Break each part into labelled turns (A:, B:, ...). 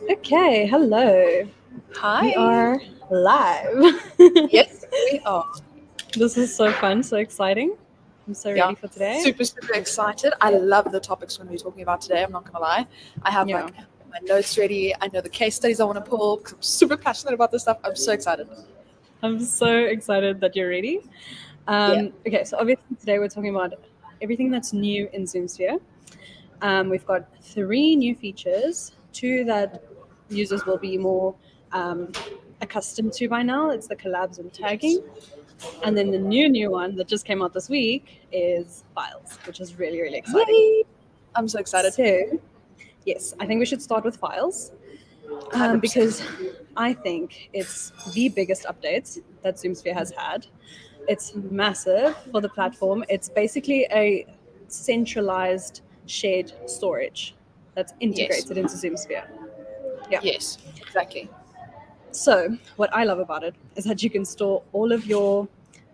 A: Okay, hello. We
B: Hi.
A: are live.
B: Yes, we are.
A: This is so fun, so exciting. I'm so
B: Yeah,
A: ready for today.
B: super excited. I love the topics we're going to be talking about today. I'm not going to lie. I have
A: Yeah,
B: like my notes ready. I know the case studies I want to pull because I'm super passionate about this stuff. I'm so excited.
A: I'm so excited that you're ready.
B: Yeah.
A: Okay, so obviously today we're talking about everything that's new in ZoomSphere. We've got 3 new features, 2 that users will be more um, accustomed to by now. It's the collabs and
B: Yes.
A: tagging. And then the new one that just came out this week is files, which is really, really exciting.
B: Yay. I'm so excited.
A: So, yes, I think we should start with files,
B: 100%.
A: because I think it's the biggest update that ZoomSphere has had. It's massive for the platform. It's basically a centralized shared storage that's
B: Yes.
A: integrated into ZoomSphere. Yeah.
B: Yes. Exactly.
A: So, what I love about it is that you can store all of your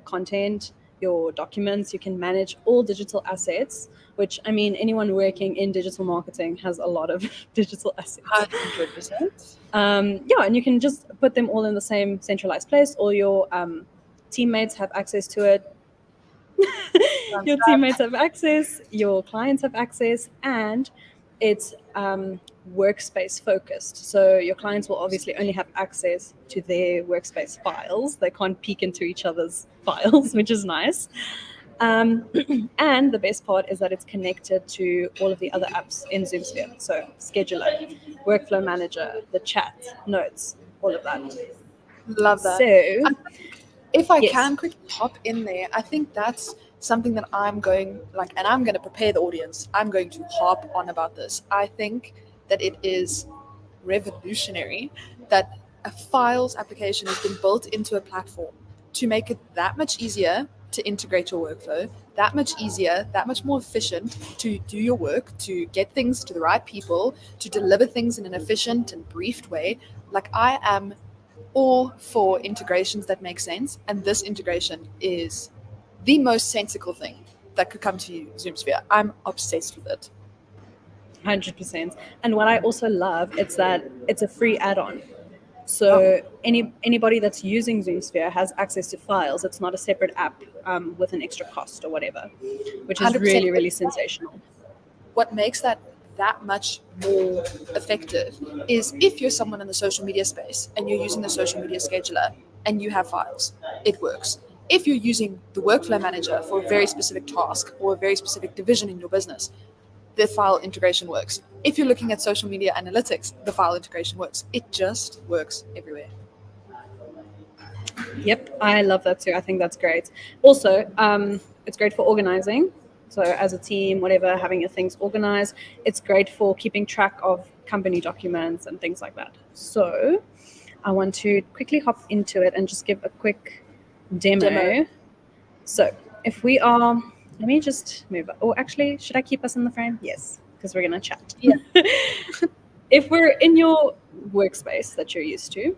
A: content, your documents, you can manage all digital assets, which I mean, anyone working in digital marketing has a lot of digital assets.
B: 100%.
A: Yeah, and you can just put them all in the same centralized place. All your teammates have access to it.
B: Love
A: Your
B: that.
A: teammates have access, your clients have access, and it's workspace focused. So your clients will obviously only have access to their workspace files. They can't peek into each other's files, which is nice. Um, and the best part is that it's connected to all of the other apps in ZoomSphere. So Scheduler, Workflow Manager, the chat, notes, all of that.
B: Love that.
A: So,
B: I think if I
A: yes,
B: can quickly hop in there, I think that's something that I'm going like, and I'm going to prepare the audience. I'm going to hop on about this. I think that it is revolutionary that a files application has been built into a platform to make it that much easier to integrate your workflow, that much easier, that much more efficient to do your work, to get things to the right people, to deliver things in an efficient and briefed way. Like, I am all for integrations that make sense, and this integration is the most sensical thing that could come to ZoomSphere. I'm obsessed with it.
A: 100%. And what I also love is that it's a free add-on.
B: Yeah,
A: So anybody that's using ZoomSphere has access to files. It's not a separate app with an extra cost or whatever, which is
B: 100%.
A: really, really sensational.
B: What makes that much more effective is if you're someone in the social media space and you're using the social media scheduler and you have files, it works. If you're using the workflow manager for a very specific task or a very specific division in your business, the file integration works. If you're looking at social media analytics, the file integration works. It just works everywhere.
A: Yep, I love that too. I think that's great. Also, it's great for organizing. So, as a team, whatever, having your things organized, it's great for keeping track of company documents and things like that. So, I want to quickly hop into it and just give a quick
B: Demo.
A: demo. So, if we are, let me just move. Oh, actually, should I keep us in the frame? Yes, because we're going to chat.
B: Yeah.
A: If we're in your workspace that you're used to,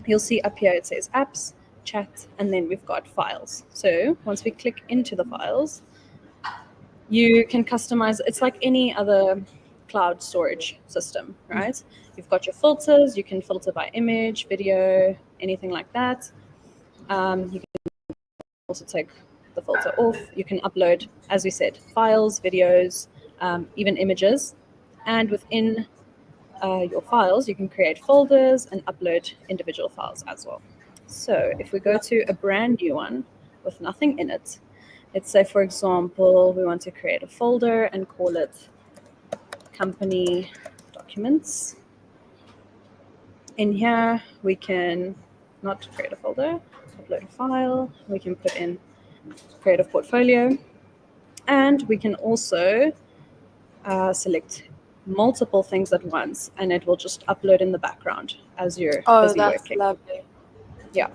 A: you'll see up here it says apps, chat, and then we've got files. So once we click into the files, you can customize. It's like any other cloud storage system, right? You've got your filters. You can filter by image, video, anything like that. You can also take the filter off. You can upload, as we said, files, videos, even images. And within your files, you can create folders and upload individual files as well. So if we go to a brand new one with nothing in it, let's say, for example, we want to create a folder and call it company documents. In here, we can not create a folder, upload a file. We can put in create a portfolio. And we can also select multiple things at once, and it will just upload in the background as you're
B: Oh,
A: busy
B: that's
A: working.
B: lovely.
A: Yeah.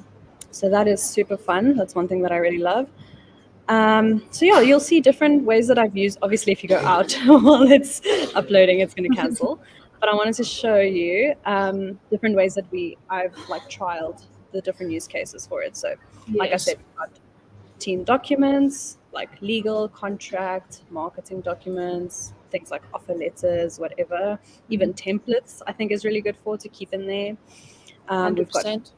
A: So that is super fun. That's one thing that I really love. So yeah, you'll see different ways that I've used. Obviously, if you go out while it's uploading, it's going to cancel. But I wanted to show you different ways that I've like trialed the different use cases for it. So, like I
B: Yes.
A: said, we've got team documents like legal, contract, marketing documents, things like offer letters, whatever. Even templates, I think, is really good to keep in there. We've got
B: 100%.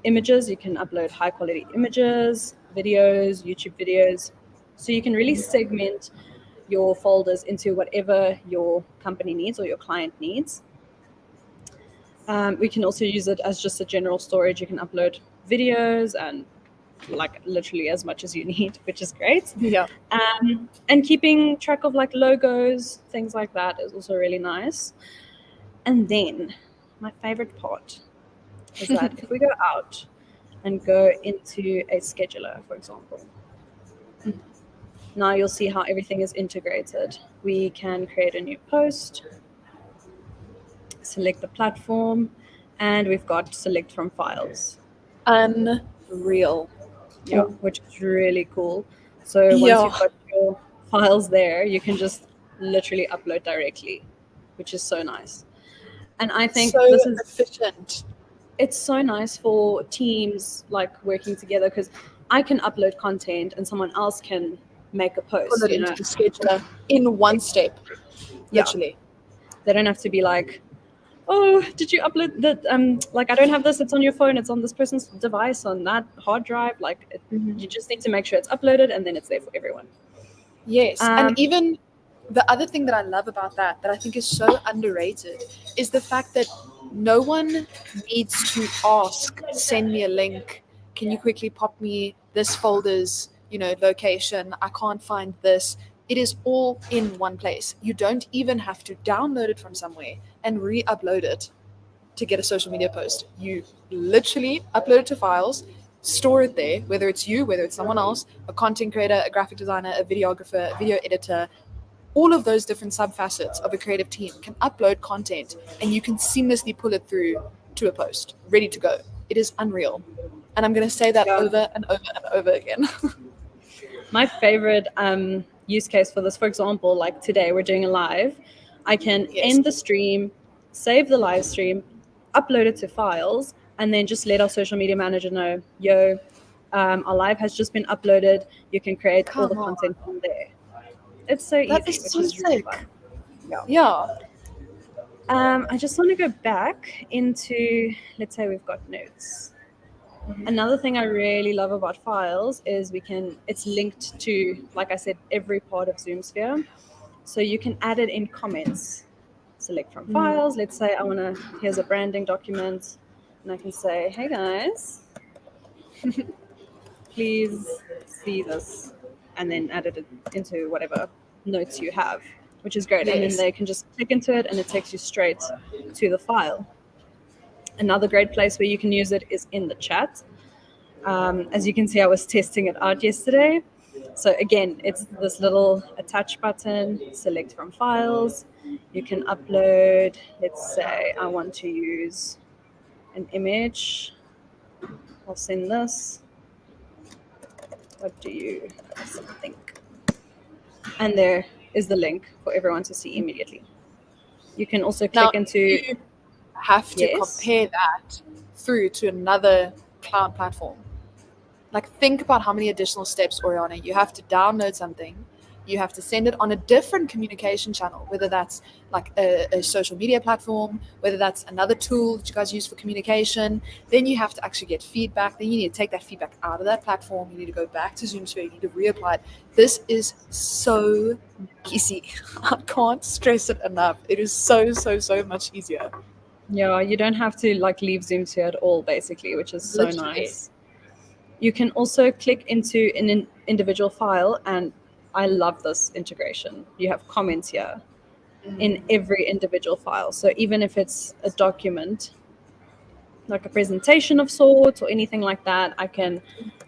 A: images. You can upload high quality images, videos, YouTube videos. So you can really segment your folders into whatever your company needs or your client needs. We can also use it as just a general storage. You can upload videos and like literally as much as you need, which is great.
B: Yeah.
A: And keeping track of like logos, things like that is also really nice. And then my favorite part is that if we go out and go into a scheduler, for example, now you'll see how everything is integrated. We can create a new post, select the platform, and we've got select from files.
B: Unreal.
A: Yeah, which is really cool. So once you've got your files there, you can just literally upload directly, which is so nice. And I think
B: so
A: this is
B: efficient.
A: it's so nice for teams like working together, because I can upload content and someone else can make a
B: Pull
A: post,
B: it into the scheduler in one step,
A: Yeah.
B: literally.
A: They don't have to be like, oh, did you upload that? Like, I don't have this. It's on your phone. It's on this person's device on that hard drive. Like, you just need to make sure it's uploaded, and then it's there for everyone.
B: Yes, and even the other thing that I love about that I think is so underrated is the fact that no one needs to ask, send me a link, can you quickly pop me this folder's, location, I can't find this. It is all in one place. You don't even have to download it from somewhere and re-upload it to get a social media post. You literally upload it to files, store it there, whether it's you, whether it's someone else, a content creator, a graphic designer, a videographer, a video editor. All of those different subfacets of a creative team can upload content, and you can seamlessly pull it through to a post, ready to go. It is unreal. And I'm going to say that over and over and over again.
A: My favorite use case for this, for example, like today we're doing a live. I can end the stream, save the live stream, upload it to files, and then just let our social media manager know, yo, our live has just been uploaded. You can create all the content from there. It's so easy,
B: That is
A: which
B: so
A: is really
B: sick.
A: fun.
B: Yeah.
A: I just want to go back into, let's say we've got notes. Another thing I really love about files is it's linked to, like I said, every part of ZoomSphere. So you can add it in comments. Select from files. Let's say here's a branding document, and I can say, hey guys, please see this, and then add it into whatever notes you have, which is great. And then they can just click into it, and it takes you straight to the file. Another great place where you can use it is in the chat. As you can see, I was testing it out yesterday. So again, it's this little attach button, select from files. You can upload, let's say I want to use an image. I'll send this. What do you think? And there is the link for everyone to see immediately. You can also click into...
B: You have to compare that through to another cloud platform. Like, think about how many additional steps, Oriana. You have to download something. You have to send it on a different communication channel, whether that's like a social media platform, whether that's another tool that you guys use for communication. Then you have to actually get feedback. Then you need to take that feedback out of that platform. You need to go back to ZoomSphere. You need to reapply it. This is so easy. I can't stress it enough. It is so, so, so much easier.
A: Yeah, you don't have to like leave ZoomSphere at all, basically, which is so nice. You can also click into an individual file, and I love this integration. You have comments here in every individual file. So even if it's a document, like a presentation of sorts or anything like that, I can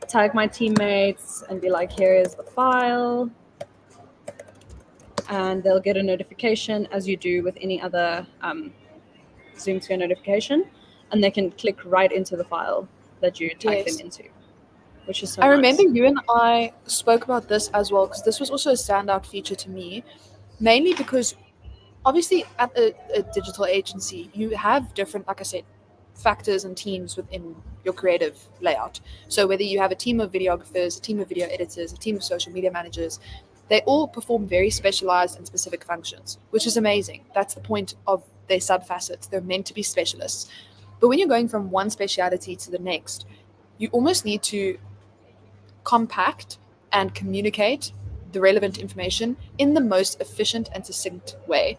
A: tag my teammates and be like, here is the file. And they'll get a notification, as you do with any other ZoomSphere notification, and they can click right into the file that you tagged them into. Which is so
B: I
A: nice.
B: remember you and I spoke about this as well, because this was also a standout feature to me, mainly because obviously at a digital agency, you have different, like I said, factors and teams within your creative layout. So whether you have a team of videographers, a team of video editors, a team of social media managers, They all perform very specialized and specific functions, which is amazing. That's the point of their subfacets. They're meant to be specialists. But when you're going from one speciality to the next, you almost need to compact and communicate the relevant information in the most efficient and succinct way.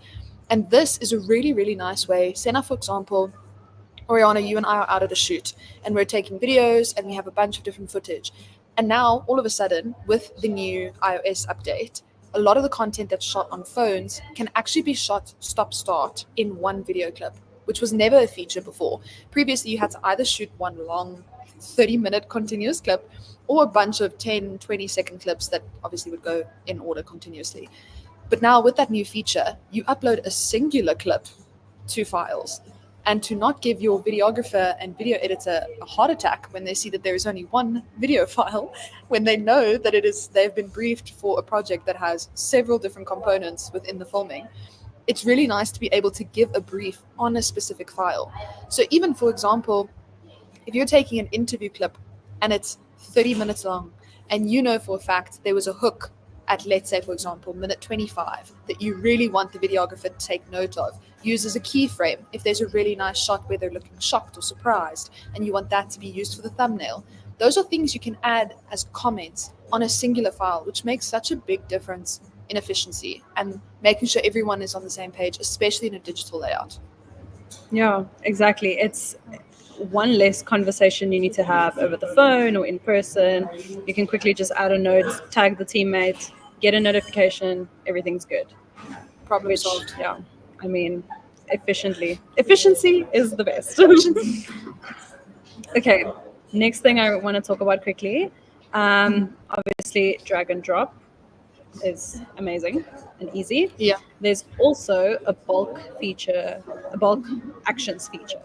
B: And this is a really, really nice way. Say now, for example, Oriana, you and I are out at a shoot and we're taking videos and we have a bunch of different footage. And now, all of a sudden, with the new iOS update, a lot of the content that's shot on phones can actually be shot stop start in one video clip, which was never a feature before. Previously, you had to either shoot one long 30-minute continuous clip or a bunch of 10, 20-second clips that obviously would go in order continuously. But now with that new feature, you upload a singular clip to files. And to not give your videographer and video editor a heart attack when they see that there is only one video file, when they know that they've been briefed for a project that has several different components within the filming, it's really nice to be able to give a brief on a specific file. So even, for example, if you're taking an interview clip and it's 30 minutes long and you know for a fact there was a hook at, let's say, for example, minute 25 that you really want the videographer to take note of, use as a keyframe if there's a really nice shot where they're looking shocked or surprised and you want that to be used for the thumbnail. Those are things you can add as comments on a singular file, which makes such a big difference in efficiency and making sure everyone is on the same page, especially in a digital layout.
A: Yeah, exactly. It's one less conversation you need to have over the phone or in person. You can quickly just add a note, tag the teammate, get a notification, everything's good.
B: Problem solved.
A: Yeah, I mean, efficiency is the best. Okay, next thing I want to talk about quickly. Obviously, drag and drop is amazing and easy.
B: Yeah.
A: There's also a bulk actions feature.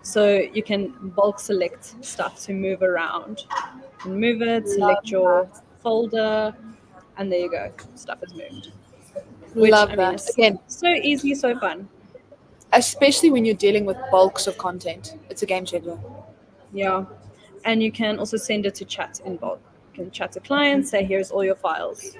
A: So you can bulk select stuff to move around. You can move it, select your folder, and there you go. Stuff is moved. Which,
B: Love
A: I mean,
B: that.
A: is
B: Again,
A: so easy, so fun.
B: especially when you're dealing with bulks of content. It's a game changer.
A: Yeah. And you can also send it to chat in bulk. You can chat to clients, say, here's all your files.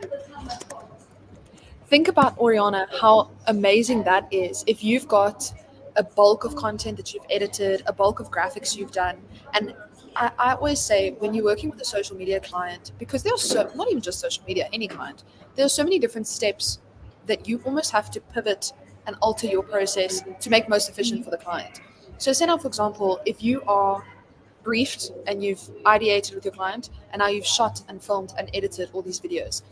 B: Think about, Oriana, how amazing that is. If you've got a bulk of content that you've edited, a bulk of graphics you've done, and I always say when you're working with a social media client, because there's so, not even just social media, any client, there's so many different steps that you almost have to pivot and alter your process to make most efficient for the client. So say now, for example, if you are briefed and you've ideated with your client and now you've shot and filmed and edited all these videos,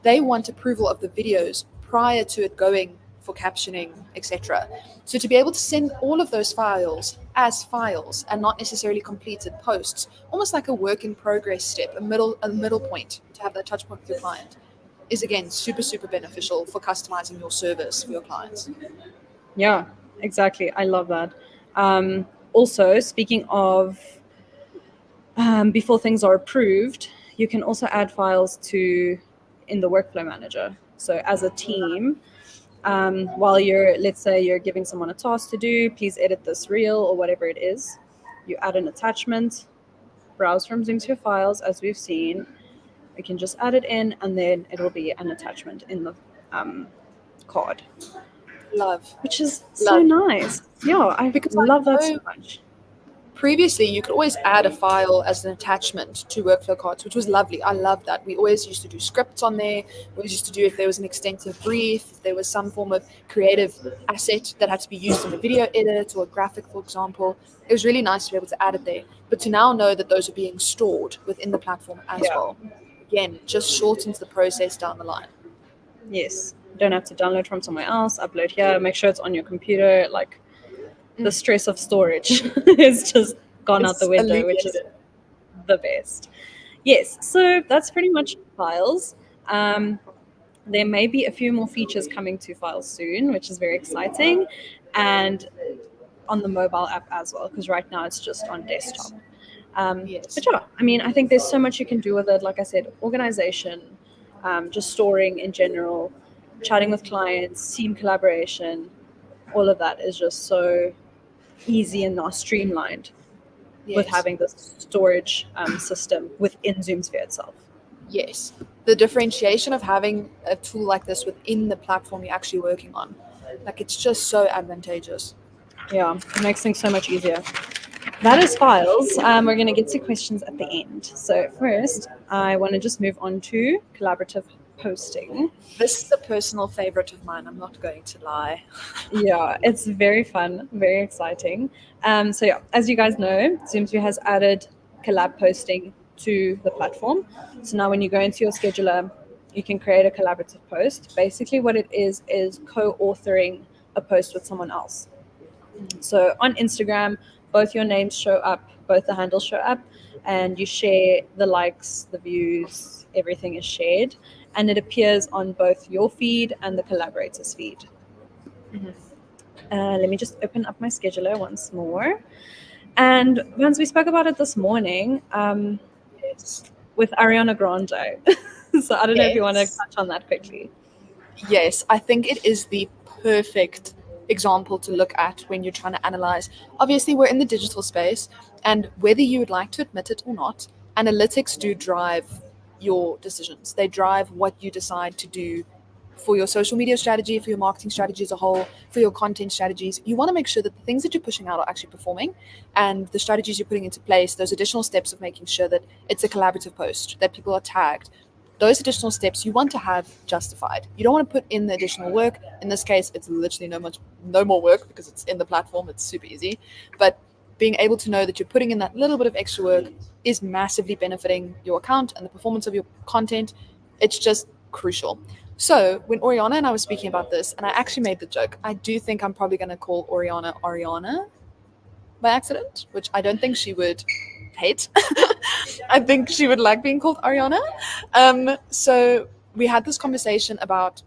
B: they want approval of the videos prior to it going for captioning, etc. So to be able to send all of those files as files and not necessarily completed posts, almost like a work in progress step, a middle point to have that touch point with your client, is again super, super beneficial for customizing your service for your clients.
A: Yeah, exactly. I love that. Also, speaking of before things are approved, you can also add files in the workflow manager. So as a team, while let's say you're giving someone a task to do, please edit this reel or whatever it is, you add an attachment, browse from ZoomSphere files, as we've seen. We can just add it in, and then it will be an attachment in the card.
B: Love.
A: Which is so nice. Yeah, I love that so much.
B: Previously, you could always add a file as an attachment to workflow cards, which was lovely. I love that. We always used to do scripts on there. We always used to do if there was an extensive brief, if there was some form of creative asset that had to be used in a video edit or a graphic, for example. It was really nice to be able to add it there. But to now know that those are being stored within the platform as well, again, just shortens the process down the line.
A: Yes. You don't have to download from somewhere else, upload here, make sure it's on your computer. Like, the stress of storage is just gone out the window, which is the best. Yes, so that's pretty much files. There may be a few more features coming to files soon, which is very exciting, and on the mobile app as well, because right now it's just on desktop. But yeah, I mean, I think there's so much you can do with it. Like I said, organization, just storing in general, chatting with clients, team collaboration, all of that is just so easy and now streamlined with having this storage system within ZoomSphere itself.
B: Yes. the differentiation of having a tool like this within the platform you're actually working on, like it's just so advantageous.
A: Yeah, it makes things so much easier. That is files. We're going to get to questions at the end. So first, I want to just move on to collaborative posting.
B: This is a personal favorite of mine, I'm not going to lie.
A: Yeah, it's very fun, very exciting. So yeah, as you guys know, ZoomSphere has added collab posting to the platform. So now when you go into your scheduler, you can create a collaborative post. Basically what it is co-authoring a post with someone else. So on Instagram, both your names show up, both the handles show up, and you share the likes, the views, everything is shared, and it appears on both your feed and the collaborator's feed. Let me just open up my scheduler once more. And once we spoke about it this morning
B: Yes.
A: with Ariana Grande. So I don't know if you want to
B: Yes.
A: touch on that quickly.
B: Yes, I think it is the perfect example to look at when you're trying to analyze. Obviously, we're in the digital space, and whether you would like to admit it or not, analytics do drive your decisions. They drive what you decide to do for your social media strategy, for your marketing strategy as a whole, for your content strategies. You want to make sure that the things that you're pushing out are actually performing, and the strategies you're putting into place, those additional steps of making sure that it's a collaborative post, that people are tagged, those additional steps you want to have justified. You don't want to put in the additional work. In this case, it's literally no more work because it's in the platform. It's super easy. But being able to know that you're putting in that little bit of extra work is massively benefiting your account and the performance of your content. It's just crucial. So when Oriana and I were speaking about this, and I actually made the joke, I do think I'm probably going to call Oriana Ariana by accident, which I don't think she would hate. I think she would like being called Ariana. So we had this conversation about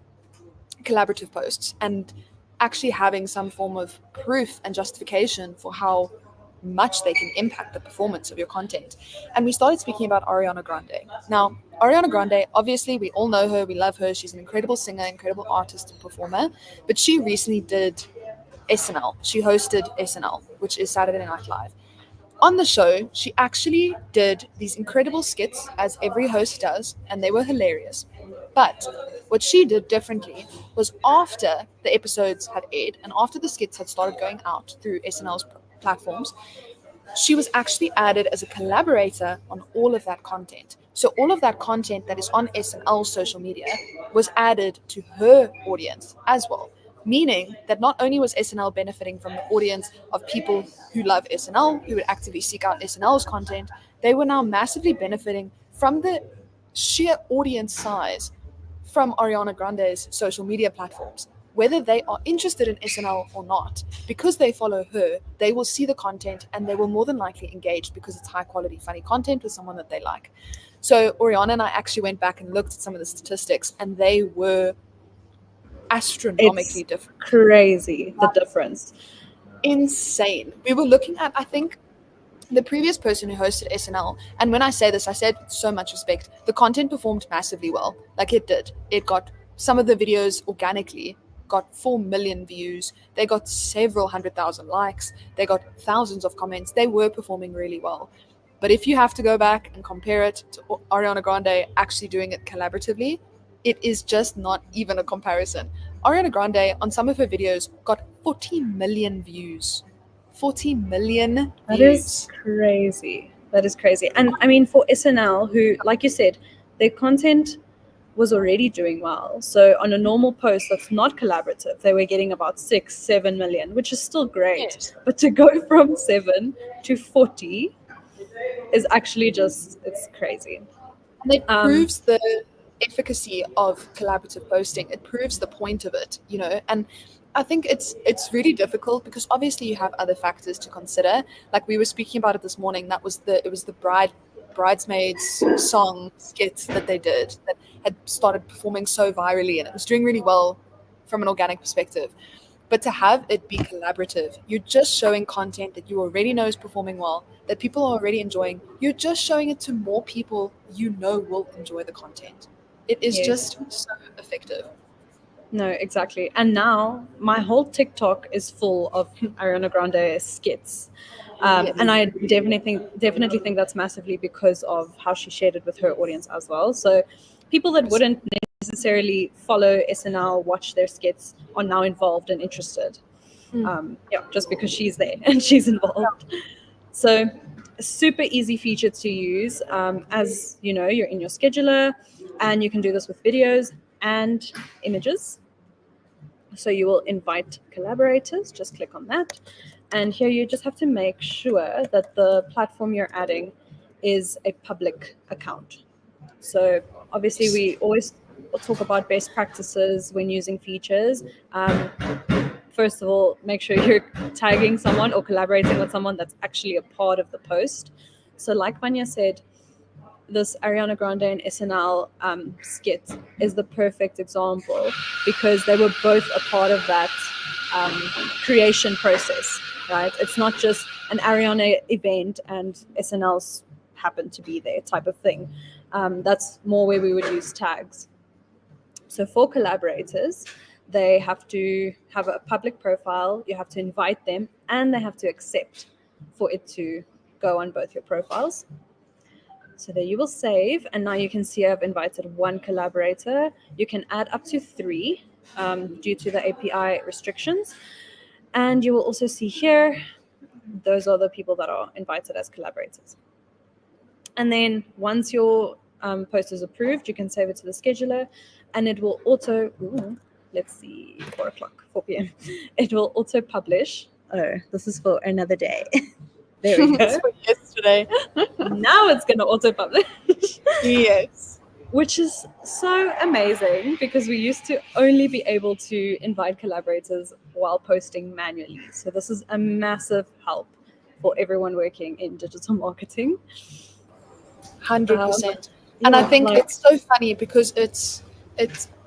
B: collaborative posts and actually having some form of proof and justification for how much they can impact the performance of your content. And we started speaking about Ariana Grande. Now, Ariana Grande, obviously, we all know her, we love her. She's an incredible singer, incredible artist and performer. But she recently did SNL. She hosted SNL, which is Saturday Night Live. On the show, she actually did these incredible skits, as every host does, and they were hilarious. But what she did differently was after the episodes had aired and after the skits had started going out through SNL's platforms, she was actually added as a collaborator on all of that content. So all of that content that is on SNL's social media was added to her audience as well. Meaning that not only was SNL benefiting from the audience of people who love SNL, who would actively seek out SNL's content, they were now massively benefiting from the sheer audience size from Ariana Grande's social media platforms. Whether they are interested in SNL or not, because they follow her, they will see the content and they will more than likely engage because it's high quality, funny content with someone that they like. So Oriana and I actually went back and looked at some of the statistics, and they were astronomically
A: It's
B: different.
A: crazy, the difference.
B: Insane. We were looking at, I think, the previous person who hosted SNL, and when I say this, I said so much respect. The content performed massively well. Like it did. It got some of the videos organically got 4 million views. They got several 100,000 likes. They got thousands of comments. They were performing really well. But if you have to go back and compare it to Ariana Grande actually doing it collaboratively, it is just not even a comparison. Ariana Grande on some of her videos got 40 million views. 40 million
A: That is
B: views.
A: crazy. That is crazy. And I mean, for SNL, who, like you said, their content was already doing well. So on a normal post that's not collaborative, they were getting about 6, 7 million, which is still great.
B: Yes.
A: But to go from 7 to 40 is actually just, it's crazy.
B: And it
A: Um,
B: proves the efficacy of collaborative posting. It proves the point of it, you know. And I think it's really difficult because obviously you have other factors to consider. Like we were speaking about it this morning. It was the bridesmaids song skits that they did that had started performing so virally, and it was doing really well from an organic perspective. But to have it be collaborative, you're just showing content that you already know is performing well, that people are already enjoying. You're just showing it to more people you know will enjoy the content. It is
A: yes.
B: just so effective.
A: No, exactly. And now my whole TikTok is full of Ariana Grande skits. And
B: Yes.
A: I definitely think that's massively because of how she shared it with her audience as well. So people that wouldn't necessarily follow SNL, watch their skits, are now involved and interested. Just because she's there and she's involved. So a super easy feature to use. As you know, you're in your scheduler, and you can do this with videos and images. So you will invite collaborators, just click on that. And here you just have to make sure that the platform you're adding is a public account. So obviously we always talk about best practices when using features. First of all, make sure you're tagging someone or collaborating with someone that's actually a part of the post. So like Vanya said, this Ariana Grande and SNL skit is the perfect example because they were both a part of that creation process, right? It's not just an Ariana event and SNL's happened to be there type of thing. That's more where we would use tags. So for collaborators, they have to have a public profile, you have to invite them, and they have to accept for it to go on both your profiles. So there you will save, and now you can see I've invited one collaborator. You can add up to 3 due to the API restrictions. And you will also see here, those are the people that are invited as collaborators. And then once your post is approved, you can save it to the scheduler, and it will auto, let's see, 4 p.m. It will auto publish. Oh, this is for another day. There we go.
B: It's for yesterday.
A: Now it's going to auto publish.
B: Yes.
A: Which is so amazing because we used to only be able to invite collaborators while posting manually. So this is a massive help for everyone working in digital marketing.
B: 100%. And I think it's so funny because it's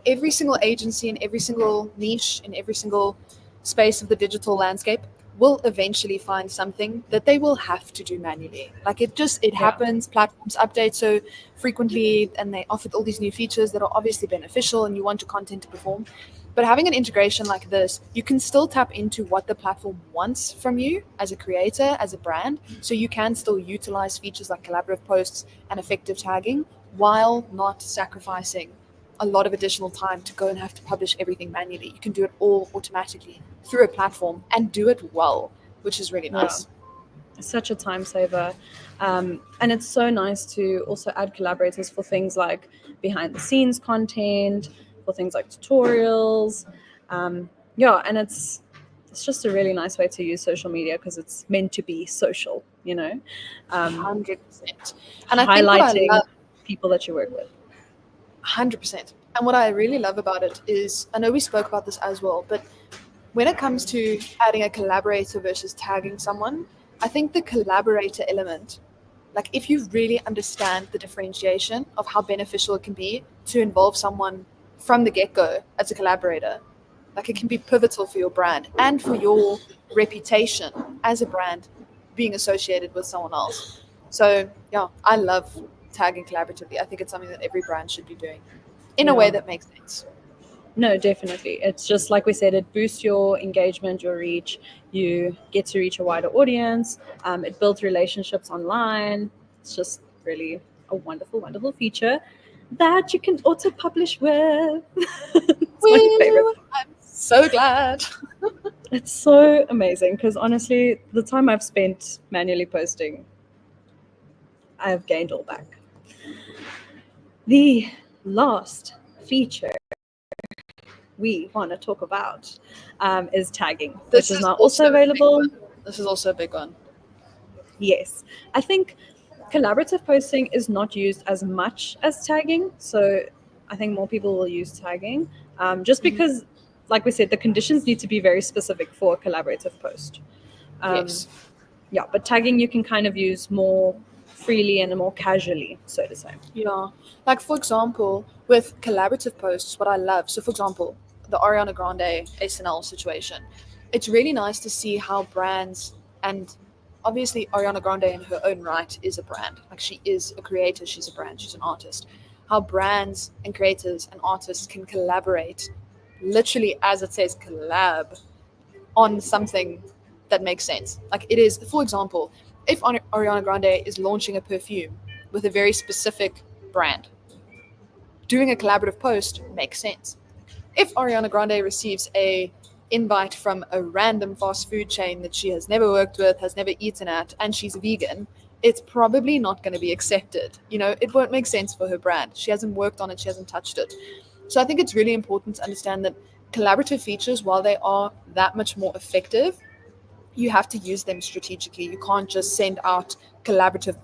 B: every single agency in every single niche in every single space of the digital landscape will eventually find something that they will have to do manually. Like it happens, platforms update so frequently, and they offer all these new features that are obviously beneficial and you want your content to perform. But having an integration like this, you can still tap into what the platform wants from you as a creator, as a brand. So you can still utilize features like collaborative posts and effective tagging while not sacrificing a lot of additional time to go and have to publish everything manually. You can do it all automatically through a platform and do it well, which is really nice.
A: Yeah. Such a time saver. And it's so nice to also add collaborators for things like behind the scenes content, for things like tutorials. And it's just a really nice way to use social media because it's meant to be social,
B: 100%.
A: And highlighting people that you work with.
B: 100%. And what I really love about it is, I know we spoke about this as well, but when it comes to adding a collaborator versus tagging someone, I think the collaborator element, like if you really understand the differentiation of how beneficial it can be to involve someone from the get-go as a collaborator, like it can be pivotal for your brand and for your reputation as a brand being associated with someone else. So yeah, I love tagging collaboratively. I think it's something that every brand should be doing in a way that makes sense.
A: No, definitely. It's just like we said, it boosts your engagement, your reach. You get to reach a wider audience. It builds relationships online. It's just really a wonderful, wonderful feature that you can auto-publish with. It's my favorite.
B: I'm so glad.
A: It's so amazing because honestly, the time I've spent manually posting, I have gained all back. The last feature we want to talk about is tagging, which is now also available.
B: This is also a big one.
A: Yes. I think collaborative posting is not used as much as tagging. So I think more people will use tagging just because, like we said, the conditions need to be very specific for a collaborative post.
B: Yes.
A: Yeah, but tagging you can kind of use more freely and more casually, so to say.
B: Yeah. Like, for example, with collaborative posts, what I love, so for example, the Ariana Grande SNL situation, it's really nice to see how brands, and obviously Ariana Grande in her own right is a brand. Like she is a creator, she's a brand, she's an artist. How brands and creators and artists can collaborate, literally as it says, collab, on something that makes sense. Like it is, for example, if Ariana Grande is launching a perfume with a very specific brand, doing a collaborative post makes sense. If Ariana Grande receives a invite from a random fast food chain that she has never worked with, has never eaten at, and she's vegan, it's probably not going to be accepted. It won't make sense for her brand. She hasn't worked on it, she hasn't touched it. So I think it's really important to understand that collaborative features, while they are that much more effective, you have to use them strategically. You can't just send out collaborative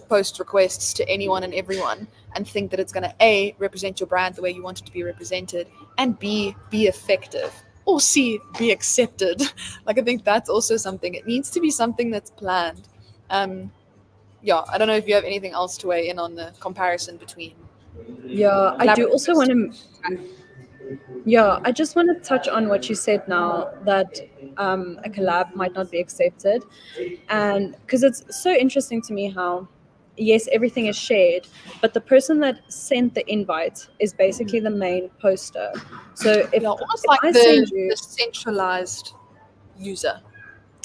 B: post requests to anyone and everyone and think that it's going to A, represent your brand the way you want it to be represented, and B, be effective, or C, be accepted. Like, I think that's also something. It needs to be something that's planned. Yeah, I don't know if you have anything else to weigh in on the comparison between
A: Yeah, I do
B: collaborative
A: also
B: posts.
A: want to. Yeah, I just want to touch on what you said now, that a collab might not be accepted. And because it's so interesting to me how, yes, everything is shared, but the person that sent the invite is basically the main poster. So if,
B: Yeah, almost
A: if
B: like
A: I send
B: the
A: you,
B: centralized user.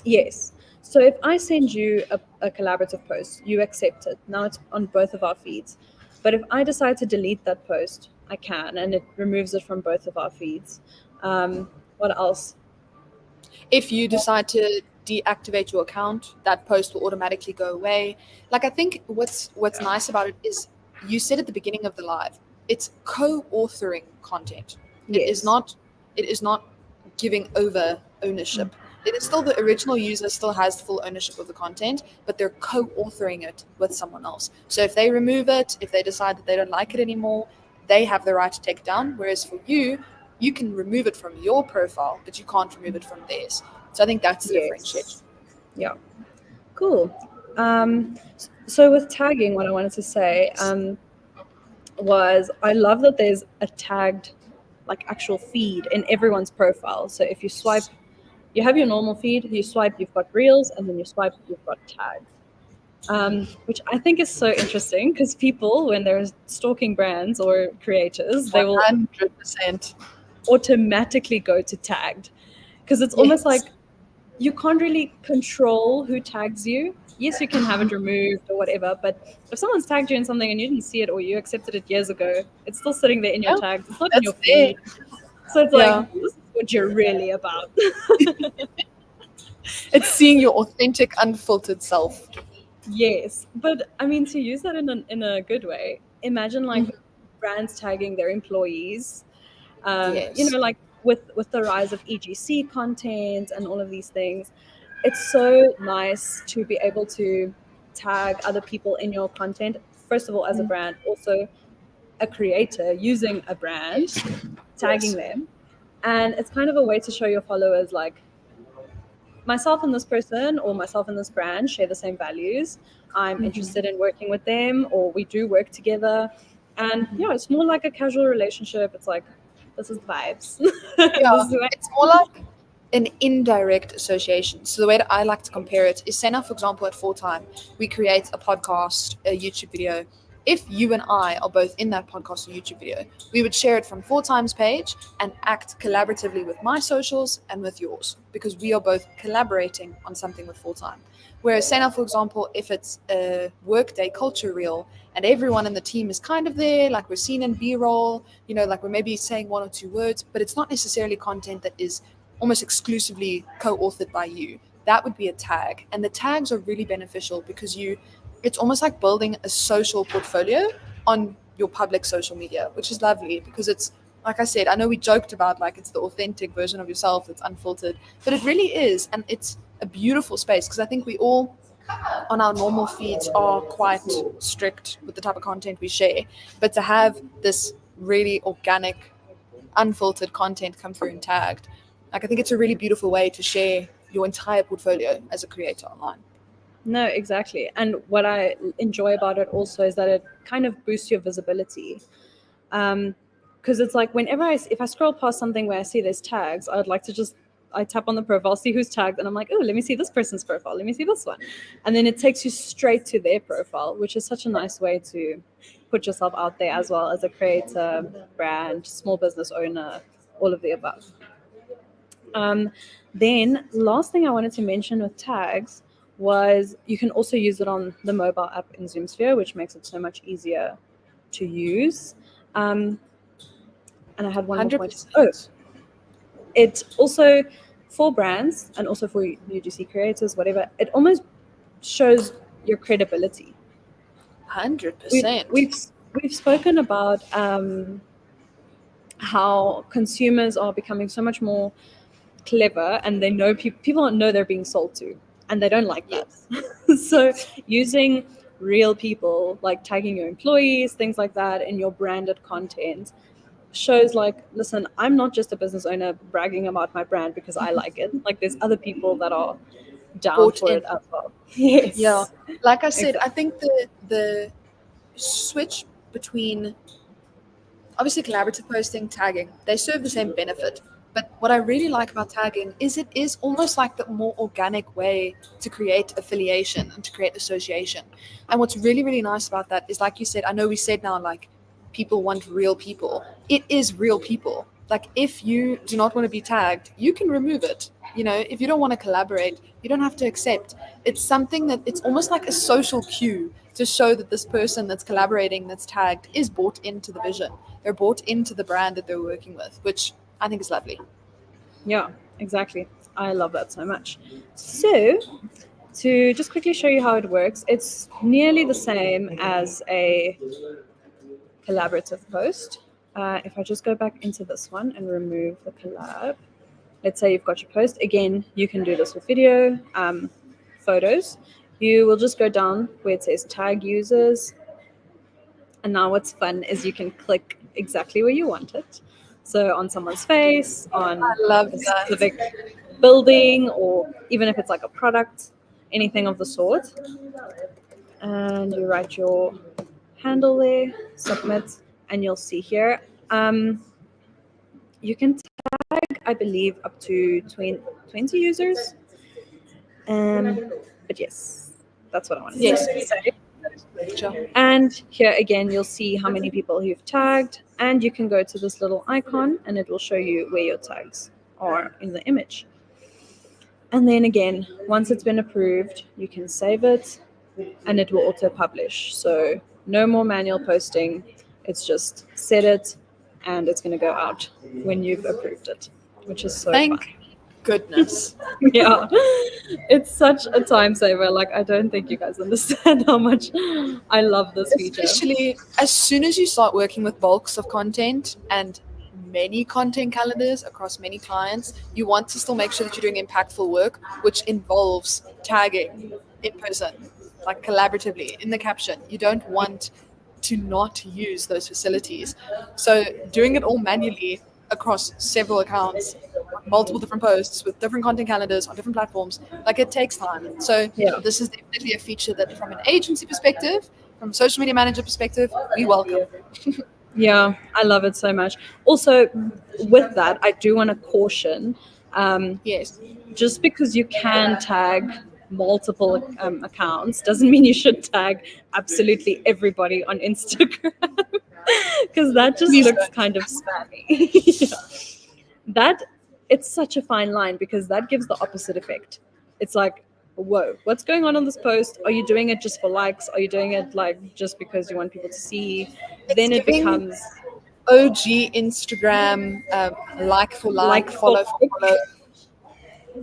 A: yes. So if I send you a collaborative post, you accept it. Now it's on both of our feeds. But if I decide to delete that post, I can, and it removes it from both of our feeds. What else?
B: If you decide to deactivate your account, that post will automatically go away. Like, I think what's nice about it is you said at the beginning of the live, it's co-authoring content. It is
A: Yes.
B: not it is not giving over ownership. It is still the original user still has full ownership of the content, but they're co-authoring it with someone else. So if they remove it, if they decide that they don't like it anymore, they have the right to take it down. Whereas for you, you can remove it from your profile, but you can't remove it from theirs. So I think that's the differentiation.
A: Yes. Yeah. Cool. So with tagging, what I wanted to say was I love that there's a tagged, like, actual feed in everyone's profile. So if you swipe, you have your normal feed, you swipe, you've got reels, and then you swipe, you've got tags. Which I think is so interesting because people, when they're stalking brands or creators, they will
B: 100%.
A: automatically go to tagged, because it's almost
B: Yes.
A: like you can't really control who tags you. Yes, you can have it removed or whatever, but if someone's tagged you in something and you didn't see it or you accepted it years ago, it's still sitting there in your
B: Yeah,
A: tags. It's not in
B: that's
A: your
B: there.
A: feed. So it's like,
B: Yeah.
A: this is what you're really about.
B: It's seeing your authentic, unfiltered self.
A: Yes, but I mean, to use that in a good way, imagine like brands tagging their employees.
B: Yes.
A: Like with the rise of EGC content and all of these things, it's so nice to be able to tag other people in your content. First of all, as a brand, also a creator using a brand,
B: Yes.
A: tagging
B: Yes.
A: them, and it's kind of a way to show your followers like, myself and this person or myself and this brand share the same values. I'm interested in working with them, or we do work together. And yeah, it's more like a casual relationship. It's like, this is the vibes.
B: Yeah,
A: This is who I
B: it's more like an indirect association. So the way that I like to compare it is, say now, for example, at full time, we create a podcast, a YouTube video. If you and I are both in that podcast or YouTube video, we would share it from full time's page and act collaboratively with my socials and with yours, because we are both collaborating on something with full time. Whereas, say now, for example, if it's a workday culture reel and everyone in the team is kind of there, like we're seen in B-roll, like we're maybe saying one or two words, but it's not necessarily content that is almost exclusively co-authored by you. That would be a tag. And the tags are really beneficial because it's almost like building a social portfolio on your public social media, which is lovely because it's, like I said, I know we joked about like it's the authentic version of yourself that's unfiltered, but it really is. And it's a beautiful space because I think we all on our normal feeds are quite strict with the type of content we share. But to have this really organic, unfiltered content come through and tagged, like I think it's a really beautiful way to share your entire portfolio as a creator online.
A: No, exactly. And what I enjoy about it also is that it kind of boosts your visibility. Because it's like whenever if I scroll past something where I see there's tags, I'd like to just, I tap on the profile, see who's tagged, and I'm like, oh, let me see this person's profile, let me see this one, and then it takes you straight to their profile, which is such a nice way to put yourself out there as well as a creator, brand, small business owner, all of the above. Um, then last thing I wanted to mention with tags was you can also use it on the mobile app in ZoomSphere, which makes it so much easier to use. And I had one more point. Oh,
B: 100%.
A: it also for brands and also for UGC creators, whatever. It almost shows your credibility.
B: 100%.
A: We've spoken about how consumers are becoming so much more clever, and they know people know they're being sold to, and they don't like that.
B: Yes.
A: So using real people, like tagging your employees, things like that, in your branded content shows like, listen, I'm not just a business owner bragging about my brand because I like it. Like there's other people that are down
B: Bought
A: for
B: in.
A: it as well. Yes.
B: Yeah. Like I said, I
A: Exactly.
B: think the switch between obviously collaborative posting, tagging, they serve the same benefit. But what I really like about tagging is it is almost like the more organic way to create affiliation and to create association. And what's really, really nice about that is, like you said, I know we said now, like, people want real people. It is real people. Like, if you do not want to be tagged, you can remove it. You know, if you don't want to collaborate, you don't have to accept. It's something that it's almost like a social cue to show that this person that's collaborating, that's tagged, is bought into the vision. They're bought into the brand that they're working with, which I think is lovely.
A: Yeah, exactly. I love that so much. So to just quickly show you how it works, it's nearly the same as a collaborative post. If I just go back into this one and remove the collab, let's say you've got your post. Again, you can do this with video, photos. You will just go down where it says tag users. And now what's fun is you can click exactly where you want it. So on someone's face,
B: I
A: on
B: love
A: a
B: that.
A: specific building, or even if it's like a product, anything of the sort. And you write your handle there, submit, and you'll see here. You can tag, I believe, up to 20 users. But yes, that's what I wanted
B: Yes.
A: to say.
B: Sure.
A: And here again, you'll see how many people you've tagged, and you can go to this little icon and it will show you where your tags are in the image. And then again, once it's been approved, you can save it and it will auto publish. So no more manual posting. It's just set it and it's going to go out when you've approved it, which is so fun.
B: Thank goodness.
A: Yeah, it's such a time saver. Like, I don't think you guys understand how much I love this feature.
B: Especially as soon as you start working with bulks of content and many content calendars across many clients, you want to still make sure that you're doing impactful work, which involves tagging in person, like collaboratively in the caption. You don't want to not use those facilities. So doing it all manually across several accounts, multiple different posts with different content calendars on different platforms, like, it takes time. So
A: Yeah.
B: this is definitely a feature that, from an agency perspective, from a social media manager perspective, we welcome.
A: Yeah, I love it so much. Also, with that, I do want to caution,
B: Yes.
A: just because you can tag multiple accounts doesn't mean you should tag absolutely everybody on Instagram, because that just
B: Please
A: looks
B: don't.
A: kind of spammy. Yeah. That, it's such a fine line, because that gives the opposite effect. It's like, whoa, what's going on this post? Are you doing it just for likes? Are you doing it like just because you want people to see?
B: It's
A: Then it
B: giving
A: becomes
B: OG Instagram, like for like,
A: like for
B: follow for follow.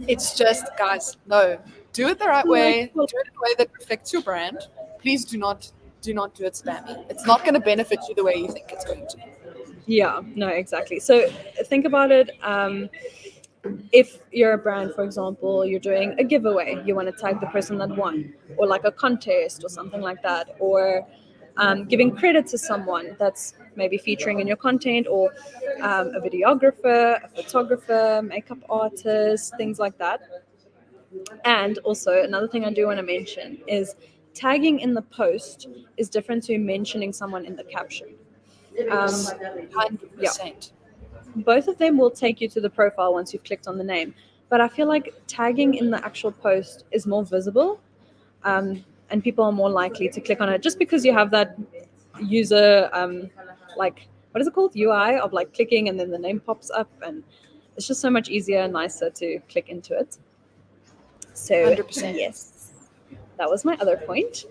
B: It's just, guys, no, do it the right
A: like
B: way.
A: for
B: Do it in a way that reflects your brand. Please do not do it spammy. It's not going to benefit you the way you think it's going to.
A: Yeah, no, exactly. So think about it. If you're a brand, for example, you're doing a giveaway, you want to tag the person that won, or like a contest or something like that, or giving credit to someone that's maybe featuring in your content, or a videographer, a photographer, makeup artist, things like that. And also, another thing I do want to mention is tagging in the post is different to mentioning someone in the caption. Um, yeah,
B: 100%.
A: both of them will take you to the profile once you've clicked on the name. But I feel like tagging in the actual post is more visible, and people are more likely to click on it just because you have that user, like, what is it called? UI of like clicking and then the name pops up, and it's just so much easier and nicer to click into it. So,
B: 100%.
A: yes, that was my other point.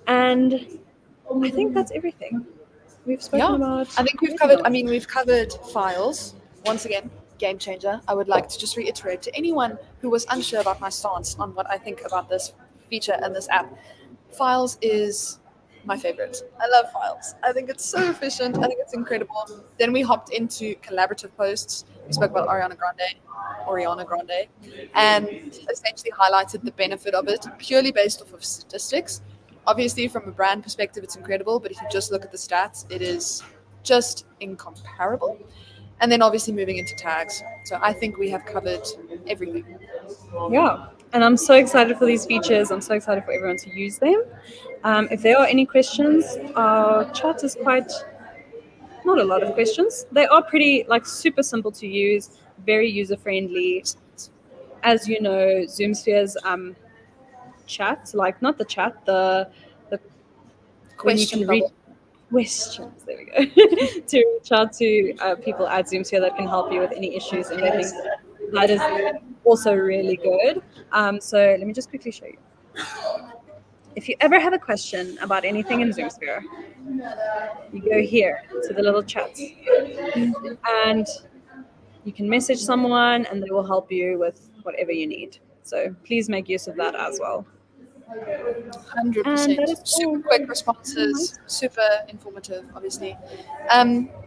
A: And I think that's everything. we've spoken about.
B: I think we've covered. I mean, we've covered files. Once again, game changer. I would like to just reiterate to anyone who was unsure about my stance on what I think about this feature and this app. Files is my favorite. I love files. I think it's so efficient. I think it's incredible. Then we hopped into collaborative posts. We spoke about Ariana Grande, and essentially highlighted the benefit of it purely based off of statistics. Obviously, from a brand perspective, it's incredible, but if you just look at the stats, it is just incomparable. And then obviously moving into tags. So I think we have covered everything.
A: Yeah, and I'm so excited for these features. I'm so excited for everyone to use them. If there are any questions, our chat is quite not a lot of questions. They are pretty like super simple to use, very user friendly. As you know, ZoomSphere's chat, like not the chat, the when you
B: Question
A: can read
B: bubble.
A: questions. There we go. To reach out to people at ZoomSphere that can help you with any issues and anything. That is also really good. So let me just quickly show you. If you ever have a question about anything in ZoomSphere, you go here to the little chat, and you can message someone, and they will help you with whatever you need. So please make use of that as well. And that
B: 100%.
A: is
B: Super
A: all.
B: quick responses, super informative, obviously.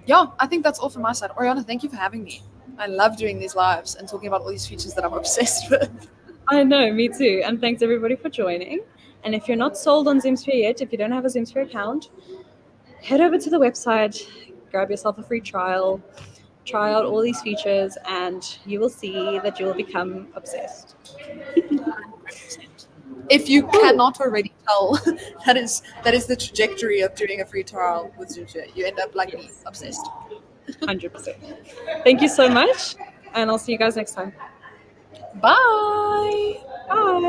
B: Yeah, I think that's all from my side. Oriana, thank you for having me. I love doing these lives and talking about all these features that I'm obsessed with.
A: I know, me too. And thanks everybody for joining. And if you're not sold on ZoomSphere yet, if you don't have a ZoomSphere account, head over to the website, grab yourself a free trial, try out all these features, and you will see that you will become obsessed.
B: 100%. If you cannot already tell, that is the trajectory of doing a free trial with ZoomSphere. You end up like me, obsessed.
A: 100%. Thank you so much, and I'll see you guys next time.
B: Bye.
A: Bye.